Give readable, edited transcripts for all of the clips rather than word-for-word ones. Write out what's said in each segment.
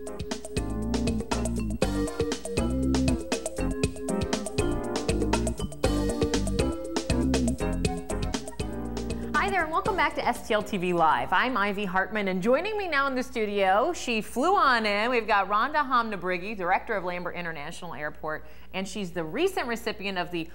Hi there and welcome back to STL TV Live. I'm Ivy Hartman, and joining me now in the studio, she flew on in. We've got Rhonda Hamnabrigi, Director of Lambert International Airport, and she's the recent recipient of the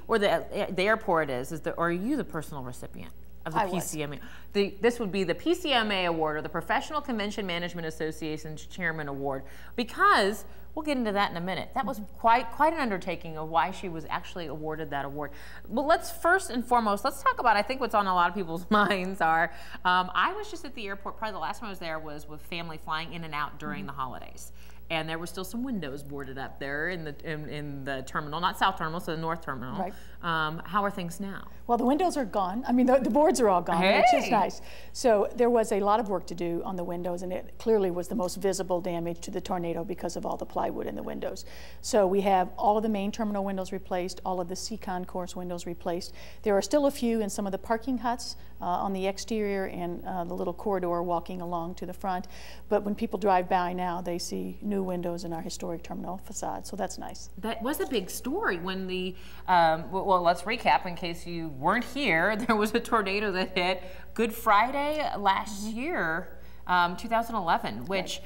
airport or are you the personal recipient of the PCMA? This would be the PCMA Award, or the Professional Convention Management Association's Chairman Award, because we'll get into that in a minute. That was quite an undertaking of why she was actually awarded that award. Well, let's first and foremost, let's talk about, I think what's on a lot of people's minds are, I was just at the airport, probably the last time I was there was with family flying in and out during the holidays. And there were still some windows boarded up there in the terminal, not South Terminal, so the North Terminal. Right. How are things now? Well, the windows are gone. I mean, the boards are all gone, which is nice. So there was a lot of work to do on the windows, and it clearly was the most visible damage to the tornado because of all the plywood in the windows. So we have all of the main terminal windows replaced, all of the sea concourse windows replaced. There are still a few in some of the parking huts on the exterior and the little corridor walking along to the front. But when people drive by now, they see new windows in our historic terminal facade, so that's nice. That was a big story when the, well, let's recap in case you weren't here. There was a tornado that hit Good Friday last year, 2011, which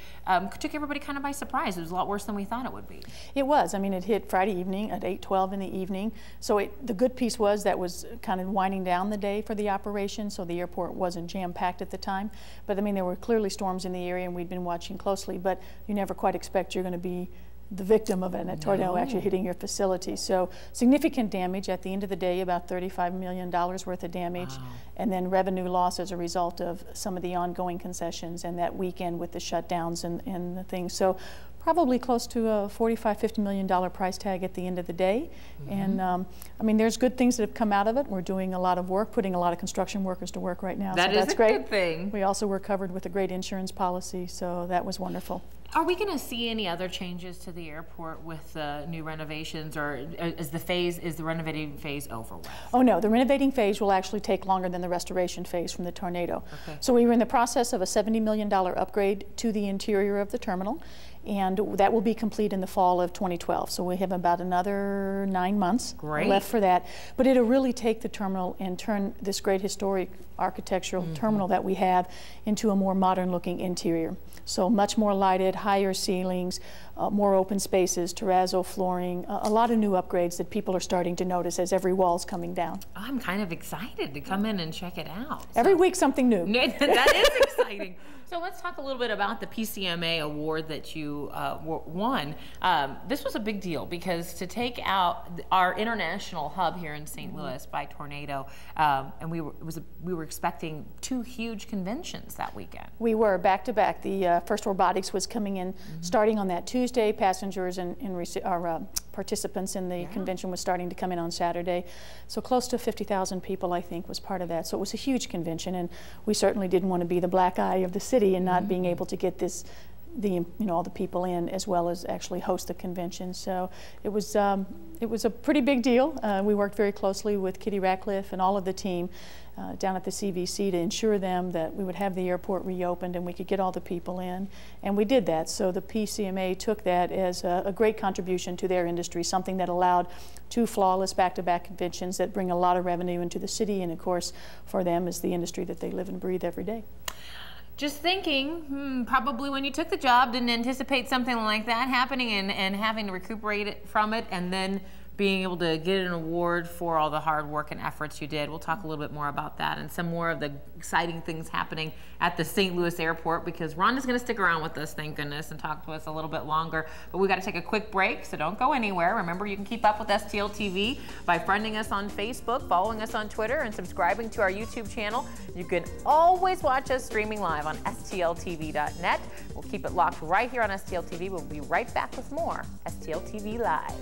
took everybody kind of by surprise. It was a lot worse than we thought it would be. It was. I mean, it hit Friday evening at 8:12 in the evening. So the good piece was that was kind of winding down the day for the operation, so the airport wasn't jam-packed at the time. But I mean, there were clearly storms in the area, and we'd been watching closely, but you never quite expect you're going to be the victim of a tornado actually hitting your facility. So significant damage. At the end of the day, about $35 million worth of damage, and then revenue loss as a result of some of the ongoing concessions and that weekend with the shutdowns and the things. So probably close to a $45–50 million price tag at the end of the day. And I mean, there's good things that have come out of it. We're doing a lot of work, putting a lot of construction workers to work right now. That so is that's a great. Good thing. We also were covered with a great insurance policy, so that was wonderful. Are we going to see any other changes to the airport with new renovations, or is the renovating phase over with? Oh no, the renovating phase will actually take longer than the restoration phase from the tornado. Okay. So we were in the process of a $70 million upgrade to the interior of the terminal, and that will be complete in the fall of 2012. So we have about another 9 months left for that. But it'll really take the terminal and turn this great historic architectural terminal that we have into a more modern looking interior. So much more lighted, higher ceilings, more open spaces, terrazzo flooring, a lot of new upgrades that people are starting to notice as every wall's coming down. I'm kind of excited to come in and check it out. Every week something new. That is exciting. So let's talk a little bit about the PCMA award that you won. This was a big deal because to take out our international hub here in St. Louis by tornado, and we were expecting 2 huge conventions that weekend. We were back to back. The First Robotics was coming in starting on that Tuesday. Passengers and participants in the convention was starting to come in on Saturday. So close to 50,000 people, I think, was part of that. So it was a huge convention, and we certainly didn't want to be the black eye of the city and not being able to get all the people in, as well as actually host the convention. So it was a pretty big deal. We worked very closely with Kitty Ratcliffe and all of the team down at the CVC to ensure them that we would have the airport reopened and we could get all the people in, and we did that. So the PCMA took that as a great contribution to their industry, something that allowed 2 flawless back-to-back conventions that bring a lot of revenue into the city, and of course for them is the industry that they live and breathe every day. Just thinking, probably when you took the job, didn't anticipate something like that happening and having to recuperate from it, and then being able to get an award for all the hard work and efforts you did. We'll talk a little bit more about that and some more of the exciting things happening at the St. Louis airport, because Rhonda's going to stick around with us, thank goodness, and talk to us a little bit longer. But we got to take a quick break, so don't go anywhere. Remember, you can keep up with STL TV by friending us on Facebook, following us on Twitter, and subscribing to our YouTube channel. You can always watch us streaming live on STLTV.net. We'll keep it locked right here on STL TV. We'll be right back with more STL TV Live.